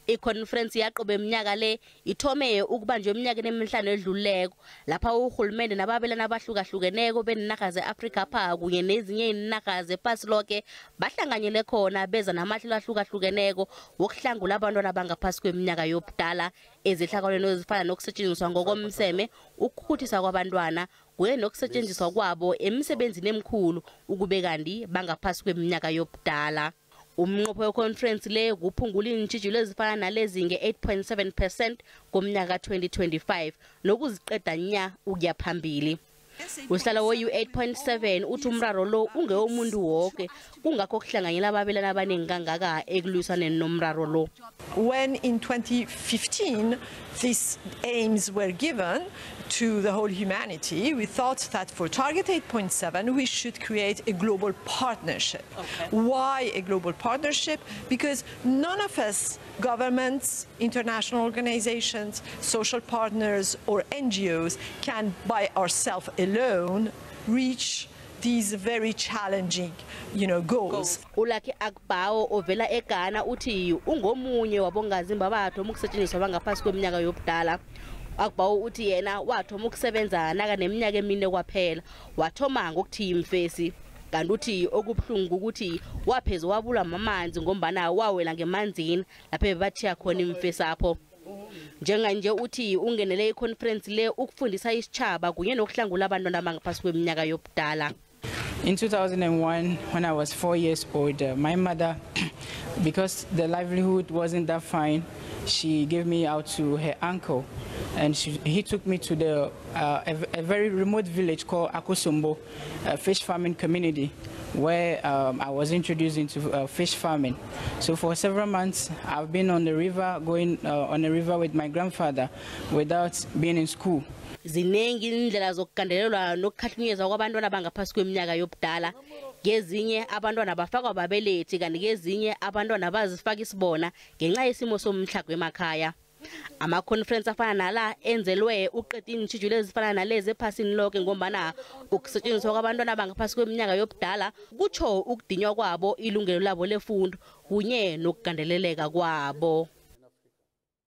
Ikhomferensi yaqobe iminyaka le ithome ukubanjwe eminyakeni emihlanu edluleko lapha Urhulumende nababelani abahlukahlukeneko beninaga ze-Afrika pha kunye nezinye inaga zephasi lonke bahlanganyele khona beza namahlelo ahlukahlukeneko wokuhlangula abantwana abangaphasi kweminyaka yobudala ezihlakalweni ezifana nokusetshenziswa ngokomseme, ukukhuthisa kwabantwana kunye nokusetshenziswa kwabo emisebenzini emikhulu ukube kanti bangaphasi kweminyaka yobudala. Umnqopho weConferensi le kuphungula intshijilo ezifana nalezi nge-8.7% ngomnyaka 2025 nokuziqeda nya ukuya phambili. Uhlala wo-8.7 uthi umraro lo ungewomuntu wonke kungakho kuhlanganyela ababelani abaningi kangaka ekulwisaneni nomraro lo. When in 2015 these aims were given to the whole humanity, we thought that for target 8.7 we should create a global partnership. Okay. Why a global partnership? Because none of us, governments, international organizations, social partners or NGOs, can by ourselves alone reach these very challenging, goals. Ulakhe akbawo ovela eGhana uthi ungomunye wabongazimba bathu ukusetshenziswa bangaphasi kweminyaka yobudala. Akbawo uthi yena wathoma ukusebenza naka neminyaka emine kwaphela wathoma ngokuthi imfesi kanti uthi okubhlungu ukuthi waphezwe wabula amanzi ngombana wawela ngemanzini lapho bathiya khona imfesi apho. Njenganje uthi ungenele iConferensi le ukufundisa isitshaba kunye nokuhlangula abantwana abangaphasi kweminyaka yobudala. In 2001, when I was 4 years old, my mother, because the livelihood wasn't that fine, she gave me out to her uncle, and he took me to a very remote village called Akosombo, a fish farming community, where I was introduced into fish farming. So for several months, I've been on the river, going on the river with my grandfather without being in school. Zinengi indlela zokugandelelwa nokukhahlanyezwa kwabantwana abangaphasi kweminyaka yobudala. Ngezinye abantwana bafakwa ababelethi kanti ngezinye abantwana bazifaka isibona ngenxa yesimo somhlaba emakhaya. Ama-conference afana nala enzelwe uqeda intshijilo ezifana nalezi ephasini lonke ngombana ukusetshenziswa kwabantwana abangaphasi kweminyaka yobudala kutsho ukudinywa kwabo ilungelo labo lefundo kunye nokugandeleleka kwabo.